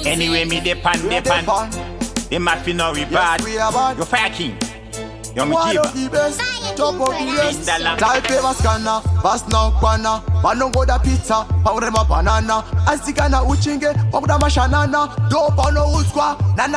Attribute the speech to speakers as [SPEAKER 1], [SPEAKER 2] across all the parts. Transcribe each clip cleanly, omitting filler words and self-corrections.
[SPEAKER 1] Anyway, me the pan. They might feel no bad. You're fucking. You're me
[SPEAKER 2] One of the best, top of the best. Type of scanner, pass now kwana. Banongo da pizza, paurema banana. Asikana uchinge, pamuda mashanana. Dopa no uskwa, na.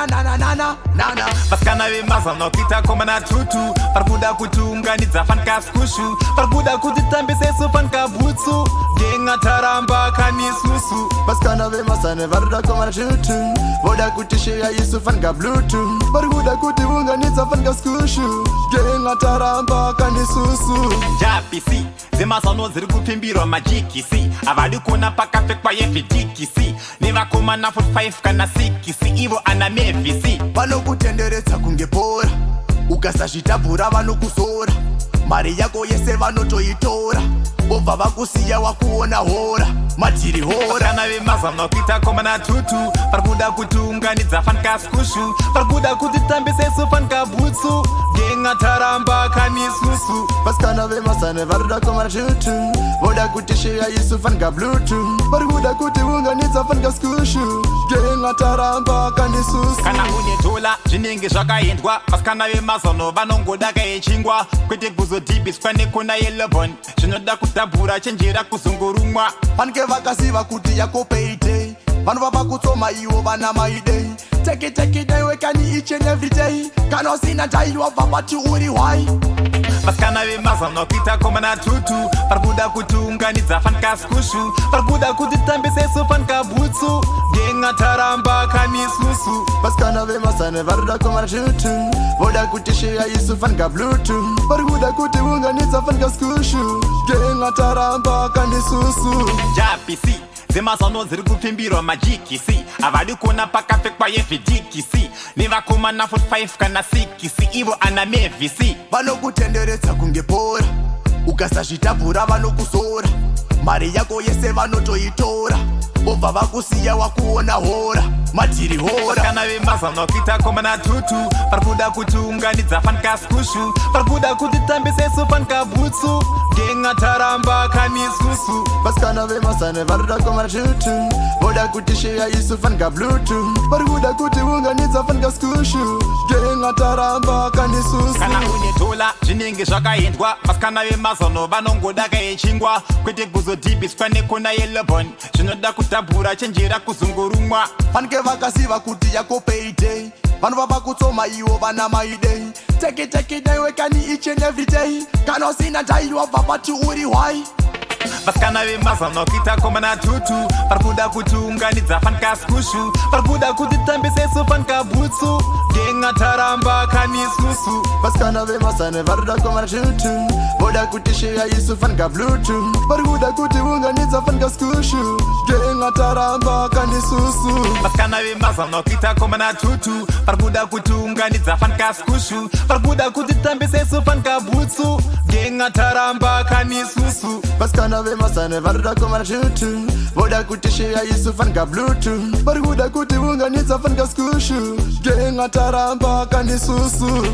[SPEAKER 1] Paskana we maza no kita koma na tutu. Parkuda kutunga ni zafan kaskushu. Parkuda kutitambise sufan kabutsu. Genga taramba kanisusu.
[SPEAKER 2] Paskana we maza ne varda koma na tutu. Voda kutishia yisufan ka bluetooth. Parkuda kutiunga ni zafan kaskushu. Genga taramba kanisusu.
[SPEAKER 1] Japisi, zema sono ziri kupimbirwa majikisi. Avali kuna paka fekwa yefidikisi. Neva koma na 45 kana 6. Ivo ana mevisi.
[SPEAKER 2] Vanokutenderedza kunge bhora, ukasazvitabhura vanokusora. Mari yako yese vanotoitora, vobva vakusiya wakuona hora. Matiri hora
[SPEAKER 1] kana vemaza nokuita koma na tutu. Parikuda kutiunganidza fan kaskushu. Parikuda kutitambise sufan kabutsu. Genga taramba kanisusu.
[SPEAKER 2] Paskana vemasane varida koma na tutu. Voda kutishiya yisufan ka bluetooth. Parikuda kutiunganidza fan kaskushu. Genga taramba kanisusu.
[SPEAKER 1] Kana unetola zvinenge zvakaendwa. Paskana vemazono vanongoda kaechingwa. Kwete kuzodhibhiswa nekona yelebon. Zvinoda kudhabhura chenjera kuzongorumwa.
[SPEAKER 2] Panke vakasiva kuti yako payday. Vanhu vava kutsoma ivo vana maidei. Take it day wekani each and every day. Kana usina dai wabva pati uri why.
[SPEAKER 1] Paskana vemaza nokuita koma na tutu. Parikuda kutiunganidza fan kaskushu. Parikuda kutitambise sufan kabutsu. Genga taramba kanisusu.
[SPEAKER 2] Paskana vemasane varida koma na tutu. Voda kutishiya yisufan ka bluetooth. Parikuda kutiunganidza fan kaskushu. Genga taramba kanisusu.
[SPEAKER 1] Japisi, zemazono ziri kupimbirwa majikisi. Avadi kuona pakapfekwa yevhidikisi. Nevakoma na 45 kana 6. Ivo ana mevisi.
[SPEAKER 2] Vanokutenderedza kunge bhora, ukasazvitabhura vanokusora. Mari yako yese vanotoitora, vobva vakusiya wakuona hora. Matiri hora
[SPEAKER 1] kana vemaza nokuita koma na tutu. Parikuda kutiunganidza fan kaskushu. Parikuda kutitambise sufan kabutsu. Genga taramba kanisusu.
[SPEAKER 2] Paskana vemasane varida koma na tutu. Voda kutishiya yisufan ka bluetooth. Parikuda kutiunganidza fan kaskushu. Genga taramba kanisusu.
[SPEAKER 1] Kana unetola zvinenge zvakaendwa. Paskana vemazono vanongoda kaechingwa. Kwete kuzodhibhiswa nekona yelebon. Zvinoda kudhabhura chenjera kuzongorumwa.
[SPEAKER 2] Panke vakasiva kuti yako payday. Vanhu vava kutsoma ivo vana maidei. Take it day wekani each and every day. Kana usina dai wabva pati uri why.
[SPEAKER 1] Paskana vemaza nokuita koma na tutu. Parikuda kutiunganidza fan kaskushu. Parikuda kutitambise sufan kabutsu. Genga taramba kanisusu.
[SPEAKER 2] Paskana vemasane varida koma na tutu. Voda kutishiya yisufan ka bluetooth. Parikuda kutiunganidza fan kaskushu. Genga taramba kanisusu.
[SPEAKER 1] Paskana vemaza nokuita koma na tutu. Parikuda kutiunganidza fan kaskushu. Parikuda kutitambise sufan kabutsu. Genga taramba kanisusu.
[SPEAKER 2] Paskana vemasane varida koma na tutu. Voda kutishiya yisufan ka bluetooth. Parikuda kutiunganidza fan kaskushu. Genga taramba kanisusu.